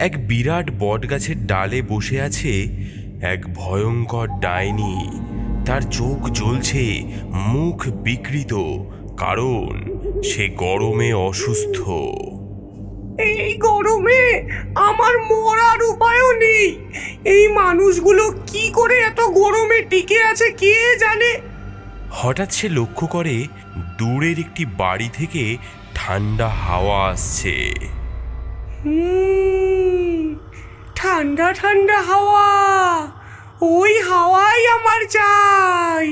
এক বিরাট বটগাছের ডালে বসে আছে এক ভয়ঙ্কর ডাইনি। তার চোখ জ্বলছে, মুখ বিকৃত, কারণ সে গরমে অসুস্থ। এই গরমে আমার মরার উপায়ও নেই। এই মানুষগুলো কি করে এত গরমে টিকে আছে কে জানে। হঠাৎ সে লক্ষ্য করে দূরের একটি বাড়ি থেকে ঠান্ডা হাওয়া আসছে। ঠান্ডা ঠান্ডা হাওয়া, ওই হাওয়াই আমার চাই।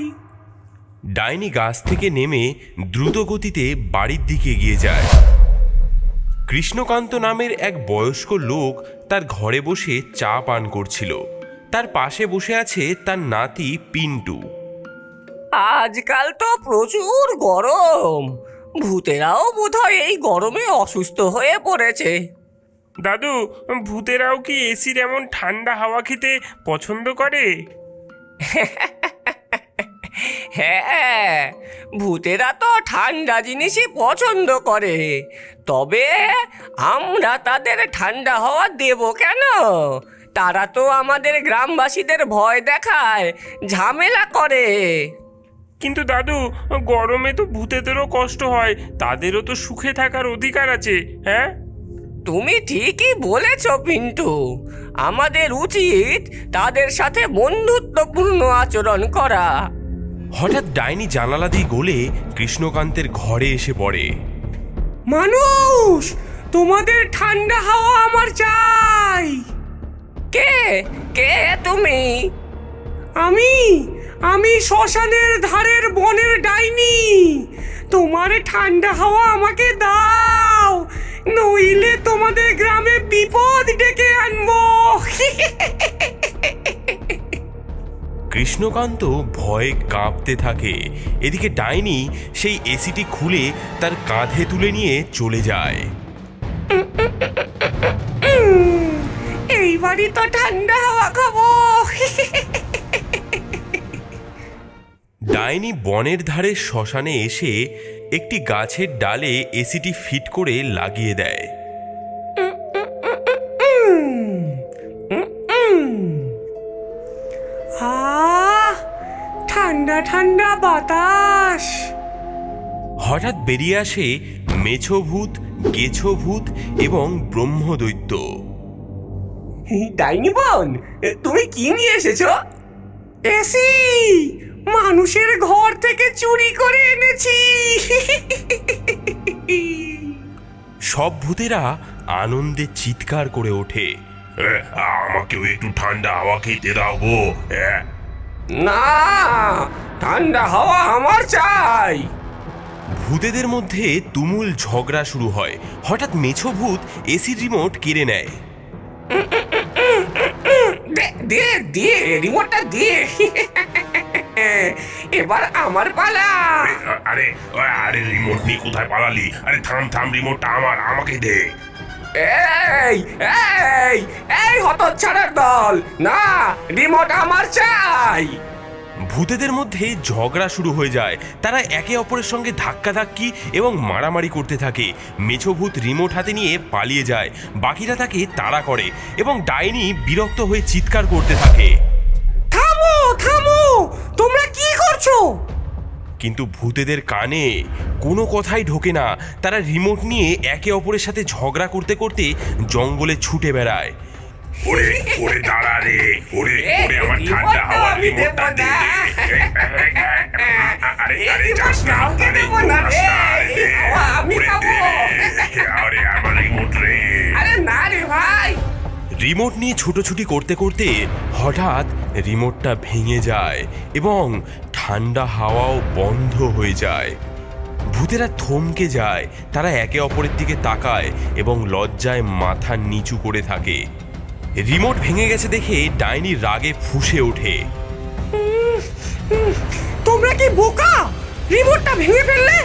ডাইনি গাছ থেকে নেমে দ্রুত গতিতে বাড়ির দিকে এগিয়ে যায়। কৃষ্ণকান্ত নামের এক বয়স্ক লোক তার ঘরে বসে চা পান করছিল। তার পাশে বসে আছে তার নাতি পিন্টু। আজকাল তো প্রচুর গরম, ভূতেরাও বোধহয় এই গরমে অসুস্থ হয়ে পড়েছে। দাদু, ভূতেরাও কি এসির এমন ঠান্ডা হাওয়া খেতে পছন্দ করে? হ্যাঁ, ভূতেরা তো ঠান্ডা জিনিসই পছন্দ করে, তবে আমরা তাদের ঠান্ডা হাওয়া দেব কেন? তারা তো আমাদের গ্রামবাসীদের ভয় দেখায়, ঝামেলা করে। কিন্তু দাদু, গরমে তো ভূতেদেরও কষ্ট হয়, তাদেরও তো সুখে থাকার অধিকার আছে। হ্যাঁ, তুমি ঠিকই বলেছ পিন্টু, আমাদের উচিত তাদের সাথে বন্ধুত্বপূর্ণ আচরণ করা। হঠাৎ ডাইনি জানালা দিয়ে গলে কৃষ্ণকান্তের ঘরে এসে পড়ে। মানুষ, তোমাদের ঠান্ডা হাওয়া আমার চাই। কে কে তুমি? আমি শ্মশানের ধারের বনের ডাইনি। তোমার ঠান্ডা হাওয়া আমাকে দাও, নইলে তোমাদের গ্রামে বিপদ ডেকে আনবো। কৃষ্ণকান্ত ভয়ে কাঁপতে থাকে। এদিকে ডাইনি সেই এসিটি খুলে তার কাঁধে তুলে নিয়ে চলে যায়। এইবারই তো ঠান্ডা হাওয়া খাবো। ডাইনি বনের ধারে শ্মশানে এসে একটি গাছের ডালে এসিটি ফিট করে লাগিয়ে দেয়। ঠান্ডা ঠান্ডা বাতাস। হঠাৎ বেরিয়ে আসে মেছো ভূত, গেছো ভূত এবং ব্রহ্মদৈত্য। ডাইনি বোন, তুমি কি নিয়ে এসেছো? এসি, মানুষের ঘর থেকে চুরি করে এনেছি। সব ভূতেরা আনন্দে চিৎকার করে ওঠে। আমাকেও একটু ঠান্ডা হাওয়া খেতে দাও গো। না, ঠান্ডা হাওয়া আমার চাই। ভূতেদের মধ্যে তুমুল ঝগড়া শুরু হয়। হঠাৎ মেছো ভূত এসির রিমোট কেড়ে নেয়। দে রিমোটটা দে। এবার আমার পালা। আরে আরে রিমোট নিয়ে কোথায় পালালি? আরে থাম, রিমোটটা আমার, আমাকে দে। এই এই এই হতচ্ছাড়ার দল, না, রিমোট আমার চাই। ভূতেদের মধ্যে ঝগড়া শুরু হয়ে যায়। তারা একে অপরের সঙ্গে ধাক্কাধাক্কি এবং মারামারি করতে থাকে। মেছো ভূত রিমোট হাতে নিয়ে পালিয়ে যায়। বাকিরা তাকে তাড়া করে এবং ডাইনি বিরক্ত হয়ে চিৎকার করতে থাকে। থামো থামো, তোমরা কি করছো? কিন্তু ভূতেদের কানে কোনো কথাই ঢোকে না। তারা রিমোট নিয়ে একে অপরের সাথে ঝগড়া করতে করতে জঙ্গলে ছুটে বেড়ায়। ওরে ওরে দাঁড়া রে, ওরে ওরে আমার ঠান্ডা হাওয়া রিমোটটা দে। আরে আরে যাস না, আরে আমি খাবো। আরে আমার রিমোট রে। আরে না রে ভাই। রিমোট নিয়ে ছুটোছুটি করতে করতে হঠাৎ রিমোটটা ভেঙে যায় এবং ঠান্ডা হাওয়াও বন্ধ হয়ে যায়। ভূতেরা থমকে যায়। তারা একে অপরের দিকে তাকায় এবং লজ্জায় মাথা নিচু করে থাকে। রিমোট ভেঙে গেছে দেখে ডাইনি রাগে ফুঁসে ওঠে। তোমরা কি বোকা? রিমোটটা ভেঙে ফেললে।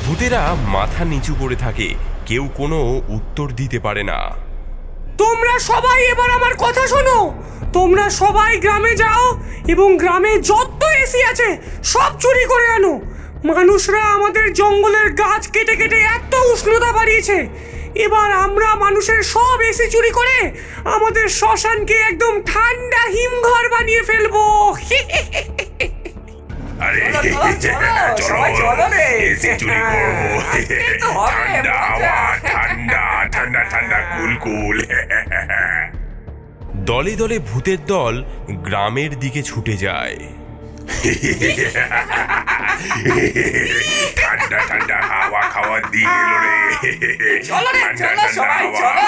ভূতেরা মাথা নিচু করে থাকে, কেউ কোনো উত্তর দিতে পারে না। তোমরা সবাই এবার আমার কথা শোনো। তোমরা সবাই গ্রামে যাও এবং গ্রামে যত এসি আছে সব চুরি করে আনো। মানুষরা আমাদের জঙ্গলের গাছ কেটে কেটে এত উষ্ণতা বাড়িয়েছে, এবার আমরা মানুষের সব এসি চুরি করে আমাদের শ্মশানকে একদম ঠান্ডা হিমঘর বানিয়ে ফেলবো। আরে সবাই চলো রে। এসি চুরি করবো। আজকে তো হবে, ঠান্ডা মজা। হাওয়া, ঠান্ডা ঠান্ডা ঠান্ডা কুল কুল। দলে দলে ভূতের দল গ্রামের দিকে ছুটে যায়। ঠান্ডা ঠান্ডা হাওয়া খাওয়ার দিন এলো রে। চলো রে, ঠান্ডা চলো ঠান্ডা সবাই হাওয়া। চলো,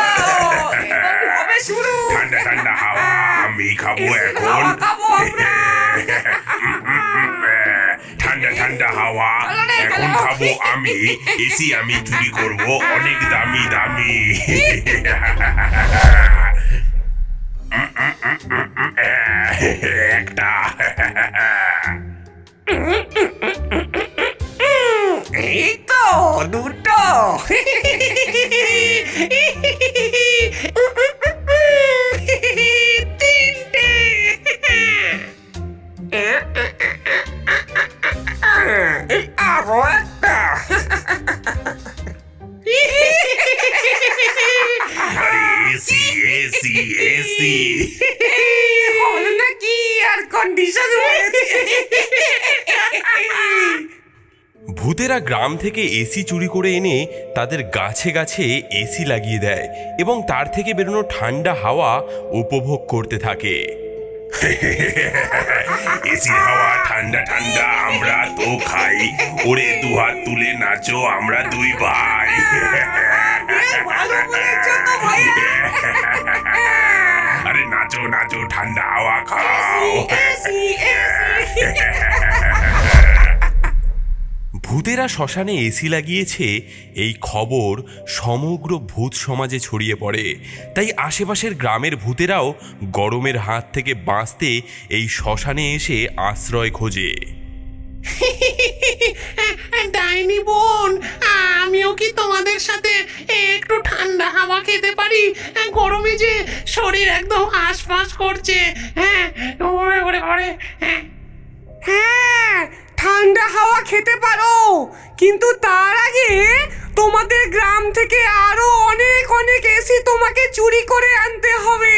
এবার হবে শুরু। ঠান্ডা ঠান্ডা হাওয়া আমি খাবো এসির এখন। হাওয়া খাবো আমরা। ঠান্ডা ঠান্ডা হাওয়া চলো রে, এখন চলো। খাবো আমি। এসি আমি চুরি করবো অনেক দামি দামি। একটা এই তো দুটো। তিনটে। আরো একটা। আরে এসি এসি এসি। হলো নাকি এয়ার কন্ডিশন? ভূতেরা গ্রাম থেকে এসি চুরি করে এনে তাদের গাছে গাছে এসি লাগিয়ে দেয় এবং তার থেকে বেরোনো ঠান্ডা হাওয়া উপভোগ করতে থাকে। এসির হাওয়া ঠান্ডা ঠান্ডা আমরা তো খাই। ওরে দুহাত তুলে নাচো আমরা দুই ভাই। ভালো বলেছো তো ভাইয়া। আরে নাচো নাচো ঠান্ডা হাওয়া খাও। AC, AC. ভূতেরা শ্মশানে এসি লাগিয়েছে এই খবর সমগ্র ভূত সমাজে ছড়িয়ে পড়ে। তাই আশেপাশের গ্রামের ভূতেরাও গরমের হাত থেকে বাঁচতে এই শ্মশানে এসে আশ্রয় খোঁজে। ডাইনি বোন, আমিও কি তোমাদের সাথে একটু ঠান্ডা হাওয়া খেতে পারি? গরমে যে শরীর একদম হাঁসফাঁস করছে। হ্যাঁ, ওরে ওরে ওরে। হ্যাঁ, ঠান্ডা হাওয়া খেতে পারো, কিন্তু তার আগে তোমাদের গ্রাম থেকে আরো অনেক অনেক এসি তোমাকে চুরি করে আনতে হবে।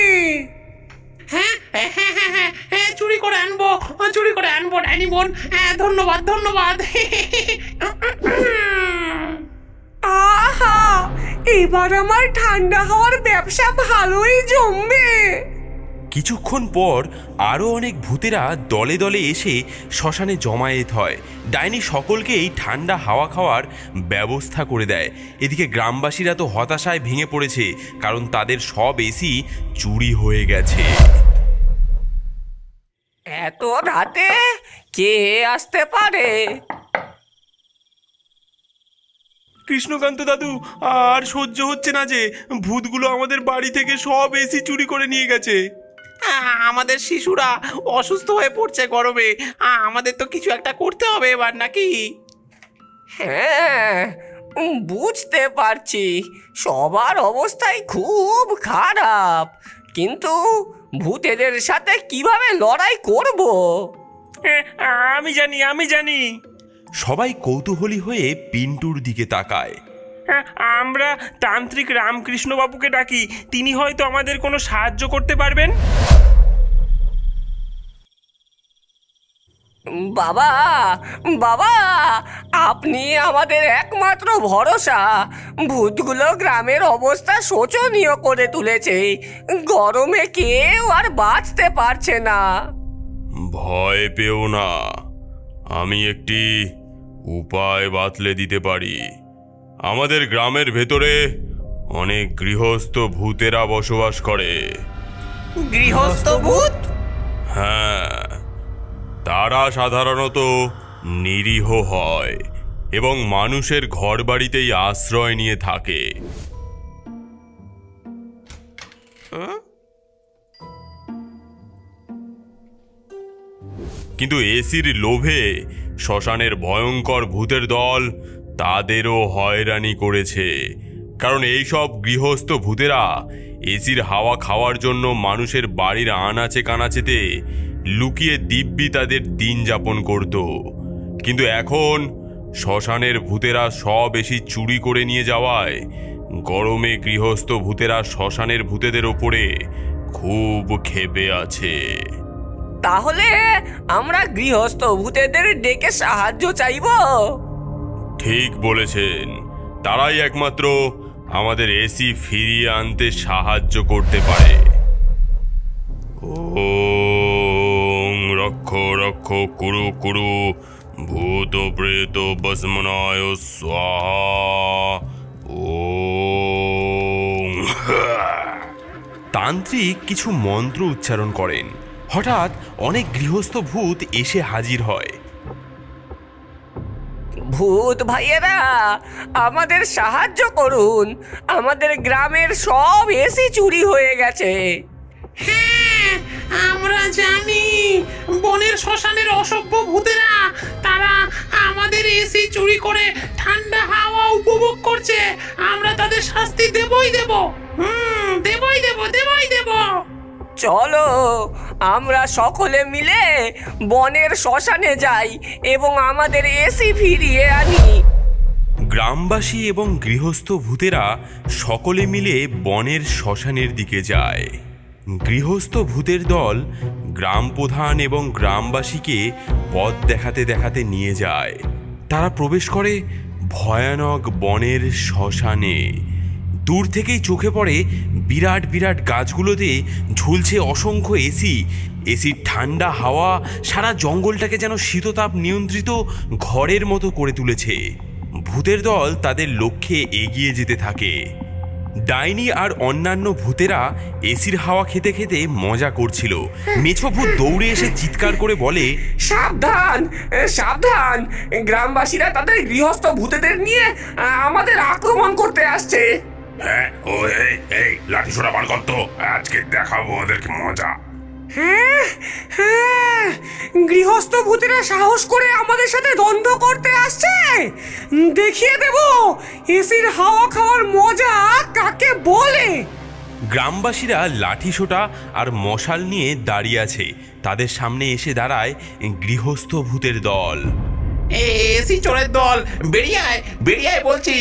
হ্যাঁ হ্যাঁ হ্যাঁ হ্যাঁ হ্যাঁ, চুরি করে আনবো, চুরি করে আনবো ডাইনি বোন। হ্যাঁ, ধন্যবাদ ধন্যবাদ। আহা, এবার আমার ঠান্ডা হাওয়ার ব্যবসা ভালোই জমবে। কিছুক্ষণ পর আরও অনেক ভূতেরা দলে দলে এসে শ্মশানে জমায়েত হয়। ডাইনি সকলকেই ঠান্ডা হাওয়া খাওয়ার ব্যবস্থা করে দেয়। এদিকে গ্রামবাসীরা তো হতাশায় ভেঙে পড়েছে, কারণ তাদের সব এসি চুরি হয়ে গেছে। এত রাতে কে আসতে পারে? কৃষ্ণকান্ত দাদু, আর সহ্য হচ্ছে না যে ভূতগুলো আমাদের বাড়ি থেকে সব এসি চুরি করে নিয়ে গেছে। আমাদের শিশুরা অসুস্থ হয়ে পড়ছে গরমে। আমাদের তো কিছু একটা করতে হবে এবার, নাকি? হ্যাঁ, বুঝতে পারছি সবার অবস্থাই খুব খারাপ, কিন্তু ভূতেদের সাথে কিভাবে লড়াই করব? আমি জানি। সবাই কৌতূহলী হয়ে পিন্টুর দিকে তাকায়। আমরা তান্ত্রিক রামকৃষ্ণ বাবুকে ডাকি, তিনি হয়তো আমাদের কোনো সাহায্য করতে পারবেন। বাবা, বাবা, আপনি আমাদের একমাত্র ভরসা। ভূতগুলো গ্রামের অবস্থা শোচনীয় করে তুলেছে। গরমে কেউ আর বাঁচতে পারছে না। ভয় পেও না, আমি একটি উপায় বাতলে দিতে পারি। আমাদের গ্রামের ভেতরে অনেক গৃহস্থ ভূতেরা বসবাস করে। গৃহস্থ ভূত? হ্যাঁ, তারা সাধারণত নিরীহ হয় এবং মানুষের ঘরবাড়িতেই আশ্রয় নিয়ে থাকে। কিন্তু এসির লোভে শ্মশানের ভয়ঙ্কর ভূতের দল তাদেরও হয়রানি করেছে, কারণ এইসব গৃহস্থ ভূতেরা এসির হাওয়া খাওয়ার জন্য মানুষের বাড়ির আনাচে কানাচেতে লুকিয়ে দিব্যি তাদের দিন যাপন করত। কিন্তু এখন শ্মশানের ভূতেরা সব এসি চুরি করে নিয়ে যাওয়ায় গরমে গৃহস্থ ভূতেরা শ্মশানের ভূতেদের ওপরে খুব ক্ষেপে আছে। তাহলে আমরা গৃহস্থ ভূতেদের ডেকে সাহায্য চাইবো। ঠিক বলেছেন, তারাই একমাত্র আমাদের এসি ফিরিয়ে আনতে সাহায্য করতে পারে। ওং রক্ষ রক্ষ কুরু কুরু ভূত প্রেত ভস্মনায় স্বাহা। ওং তান্ত্রিক কিছু মন্ত্র উচ্চারণ করেন। হঠাৎ অনেক গৃহস্থ ভূত এসে হাজির হয়। ভূত ভাইয়েরা, আমাদের সাহায্য করুন, আমাদের গ্রামের সব এসি চুরি হয়ে গেছে। হ্যাঁ, আমরা জানি বনের শ্মশানের অসভ্য ভূতেরা তারা আমাদের এসি চুরি করে ঠান্ডা হাওয়া উপভোগ করছে। আমরা তাদের শাস্তি দেবই দেব। দেবই দেব। চলো আমরা সকলে মিলে বনের শ্মশানে যাই এবং আমাদের এসি ফিরিয়ে আনি। গ্রামবাসী এবং গৃহস্থ ভূতেরা সকলে মিলে বনের শ্মশানের দিকে যায়। গৃহস্থ ভূতের দল গ্রাম প্রধান এবং গ্রামবাসীকে পথ দেখাতে দেখাতে নিয়ে যায়। তারা প্রবেশ করে ভয়ানক বনের শ্মশানে। দূর থেকেই চোখে পড়ে বিরাট বিরাট গাছগুলোতে ঝুলছে অসংখ্য এসির ঠান্ডা হাওয়া সারা জঙ্গলটাকে যেন শীততাপ নিয়ন্ত্রিত ঘরের মতো করে তুলেছে। ভূতের দল তাদের লক্ষ্যে এগিয়ে যেতে থাকে। ডাইনি আর অন্যান্য ভূতেরা এসির হাওয়া খেতে খেতে মজা করছিল। মেছো ভূত দৌড়ে এসে চিৎকার করে বলে, সাবধান সাবধান, গ্রামবাসীরা তাদের গৃহস্থ ভূতেদের নিয়ে আমাদের আক্রমণ করতে আসছে। হ্যাঁ, ও এই লাঠি ছোড়া বার করতো, আজকে দেখাবো ওদেরকে মজা। হ্যাঁ হ্যাঁ, গৃহস্থ ভূতেরা সাহস করে আমাদের সাথে দ্বন্দ্ব করতে আসছে। দেখিয়ে দেব এসির হাওয়া খাওয়ার মজা কাকে বলে। গ্রামবাসীরা লাঠি সোঁটা আর মশাল নিয়ে দাঁড়িয়ে আছে। তাদের সামনে এসে দাঁড়ায় গৃহস্থ ভূতের দল। এসি চোরের দল, বেরিয়ে আয় বলছি,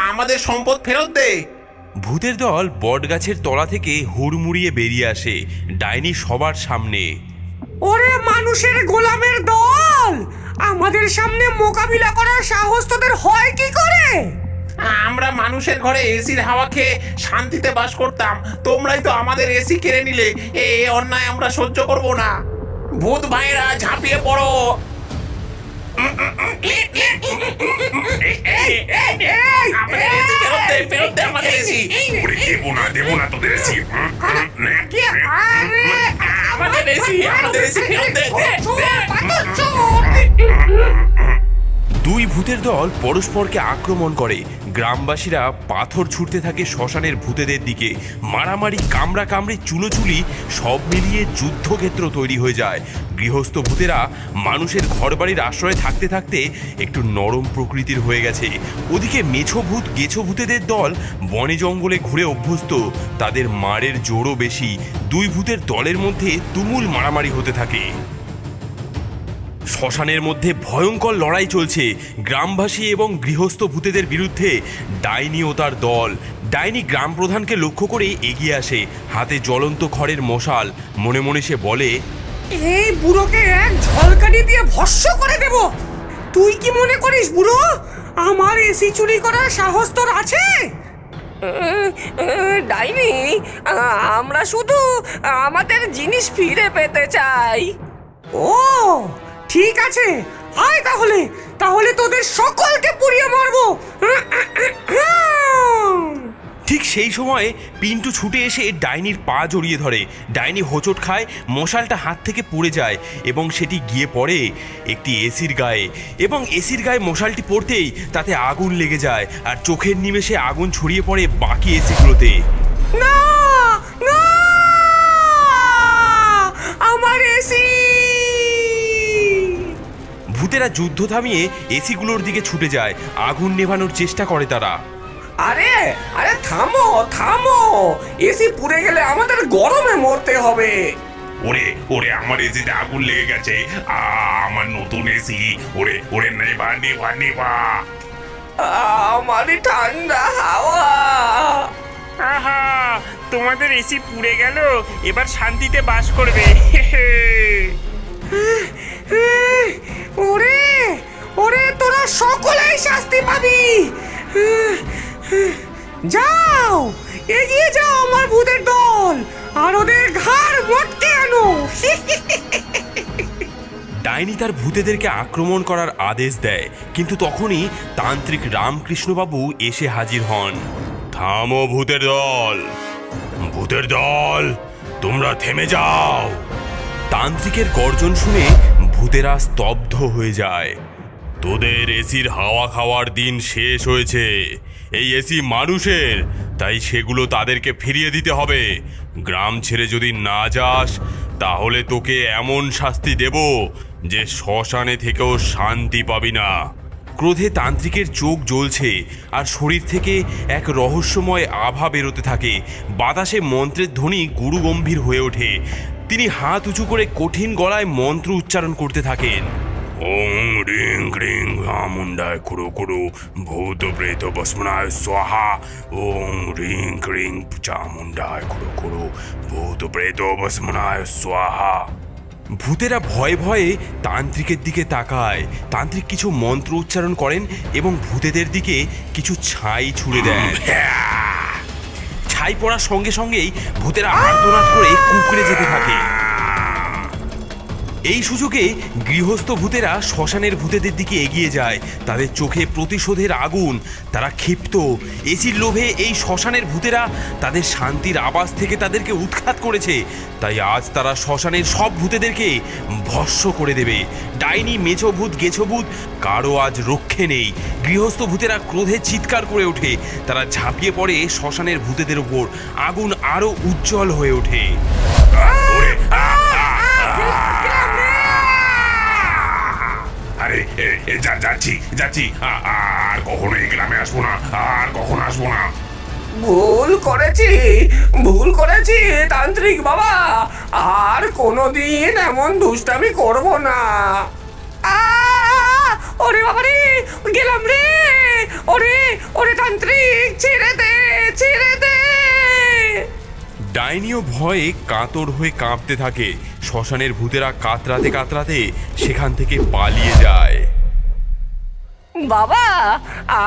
আমাদের সম্পদ ফেরত দে। ভূতের দল বটগাছের তলা থেকে হুড়মুড়িয়ে বেরিয়ে আসে ডাইনি সবার সামনে। ওরে মানুষের গোলামের দল, আমাদের সামনে মোকাবিলা করার সাহস তোদের হয় কি করে? আমরা মানুষের ঘরে এসির হাওয়া খেয়ে শান্তিতে বাস করতাম, তোমরাই তো আমাদের এসি কেড়ে নিলে। এই অন্যায় আমরা সহ্য করব না। ভূত ভাইরা ঝাঁপিয়ে পড়ো। আমাদের এসি ফেরত দে আমাদের এসি। ওরে দেবো না তোদের এসি। আমাদের এসি ফেরত দে। দুই ভূতের দল পরস্পরকে আক্রমণ করে। গ্রামবাসীরা পাথর ছুটতে থাকে শ্মশানের ভূতেদের দিকে। মারামারি, কামড়াকামড়ি, চুলোচুলি সব মিলিয়ে যুদ্ধক্ষেত্র তৈরি হয়ে যায়। গৃহস্থ ভূতেরা মানুষের ঘরবাড়ির আশ্রয়ে থাকতে থাকতে একটু নরম প্রকৃতির হয়ে গেছে। ওদিকে মেছো ভূত গেছো ভূতেদের দল বনে জঙ্গলে ঘুরে অভ্যস্ত, তাদের মারের জোরও বেশি। দুই ভূতের দলের মধ্যে তুমুল মারামারি হতে থাকে। শ্মশানের মধ্যে ভয়ঙ্কর লড়াই চলছে গ্রামবাসী এবং গৃহস্থ ভূতেদের বিরুদ্ধে। ডাইনি ও তার দল। ডাইনি গ্রাম প্রধানকে লক্ষ্য করে এগিয়ে আসে, হাতে জ্বলন্ত খড়ের মশাল। মনে মনে সে বলে, এই বুড়োকে এক ঝলকানি দিয়ে ভস্ম করে দেব। তুই কি মনে করিস বুড়ো, আমার এসি চুরি করার সাহস তোর আছে? ডাইনি, আমরা শুধু আমাদের জিনিস ফিরে পেতে চাই। ও ঠিক আছে, আয় তাহলে তোদের সকলকে পুড়িয়ে মারবো। ঠিক সেই সময় পিন্টু ছুটে এসে ডাইনির পা জড়িয়ে ধরে। ডাইনি হোঁচট খায়, মশালটা হাত থেকে পড়ে যায় এবং সেটি গিয়ে পড়ে একটি এসির গায়ে। এবং এসির গায়ে মশালটি পড়তেই তাতে আগুন লেগে যায় আর চোখের নিমেষে আগুন ছড়িয়ে পড়ে বাকি এসিগুলোতে। না না, আমার এসি! ভূতেরা যুদ্ধ থামিয়ে এসিগুলোর দিকে ছুটে যায়। আগুন নেভানোর চেষ্টা করে তারা। আরে থামো, এসি পুড়ে গেলে আমাদের গরমে মরতে হবে। ওরে আমার এসিতে আগুন লেগে গেছে। আমার নতুন এসি। ওরে নেবা। আমার ঠান্ডা হাওয়া। আহা, তোমাদের এসি পুড়ে গেল, এবার শান্তিতে বাস করবে। ওরে ওরে, তোরা সকলেই শাস্তি পাবি। যাও, এগিয়ে যাও আমার ভূতের দল, আর ওদের ঘাড় মটকে আনো। ডাইনি তার ভূতেদেরকে আক্রমণ করার আদেশ দেয়, কিন্তু তখনই তান্ত্রিক রামকৃষ্ণবাবু এসে হাজির হন। থামো ভূতের দল, ভূতের দল, তোমরা থেমে যাও। তান্ত্রিকের গর্জন শুনে ভূতেরা স্তব্ধ হয়ে যায়। তোদের এসির হাওয়া খাওয়ার দিন শেষ হয়েছে। এই এসি মানুষের, তাই সেগুলো তাদেরকে ফিরিয়ে দিতে হবে। গ্রাম ছেড়ে যদি না যাস, তাহলে তোকে এমন শাস্তি দেব যে শ্মশানে থেকেও শান্তি পাবি না। ক্রোধে তান্ত্রিকের চোখ জ্বলছে আর শরীর থেকে এক রহস্যময় আভা বেরোতে থাকে। বাতাসে মন্ত্রের ধ্বনি গুরুগম্ভীর হয়ে ওঠে। তিনি হাত উঁচু করে কঠিন গলায় মন্ত্র উচ্চারণ করতে থাকেন। ওং রিং ক্রিং মুন্ডায় কুরু কুরু ভূত প্রেত ভস্মনায় স্বাহা। ওং রিং ক্রিং চামুন্ডায় কুরু কুরু ভূত প্রেত ভস্মনায় স্বাহা। ভূতেরা ভয়ে ভয়ে তান্ত্রিকের দিকে তাকায়। তান্ত্রিক কিছু মন্ত্র উচ্চারণ করেন এবং ভূতেদের দিকে কিছু ছাই ছুঁড়ে দেন। ছাই পড়ার সঙ্গে সঙ্গেই ভূতেরা আর্তনাদ করে কুঁকড়ে যেতে থাকে। এই সুযোগে গৃহস্থ ভূতেরা শ্মশানের ভূতেদের দিকে এগিয়ে যায়। তাদের চোখে প্রতিশোধের আগুন। তারা ক্ষিপ্ত। এসির লোভে এই শ্মশানের ভূতেরা তাদের শান্তির আবাস থেকে তাদেরকে উৎখাত করেছে। তাই আজ তারা শ্মশানের সব ভূতেদেরকে ভস্ম করে দেবে। ডাইনি, মেছো ভূত, গেছো ভূত, কারো আজ রক্ষে নেই। গৃহস্থ ভূতেরা ক্রোধে চিৎকার করে ওঠে। তারা ঝাঁপিয়ে পড়ে শ্মশানের ভূতেদের উপর। আগুন আরো উজ্জ্বল হয়ে ওঠে। আরে যাচ্ছি যাচ্ছি, আর কখনো এই গ্রামে আসবো না, আর কখনো আসবো না। ভুল করেছি তান্ত্রিক বাবা, আর কোনোদিন এমন দুষ্টামি করব না। ওরে বাবা রে, গেলাম রে। ওরে ওরে তান্ত্রিক, ছেড়ে দে, ছেড়ে দে। ডাইনিও ভয়ে কাতর হয়ে কাঁপতে থাকে। শ্মশানের ভূতেরা কাতরাতে কাতরাতে সেখান থেকে পালিয়ে যায়। বাবা,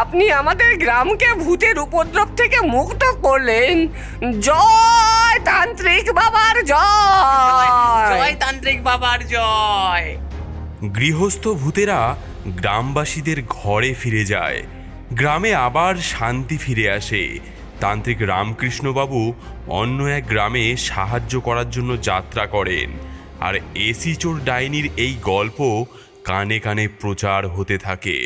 আপনি আমাদের গ্রামকে ভূতের উপদ্রব থেকে মুক্ত করলেন। জয় তান্ত্রিক বাবার জয়। জয় তান্ত্রিক বাবার জয়। গৃহস্থ ভূতেরা গ্রামবাসীদের ঘরে ফিরে যায়। গ্রামে আবার শান্তি ফিরে আসে। তান্ত্রিক রামকৃষ্ণবাবু অন্য এক গ্রামে সাহায্য করার জন্য যাত্রা করেন। আর এসি চোর ডাইনির এই গল্প কানে কানে প্রচার হতে থাকে।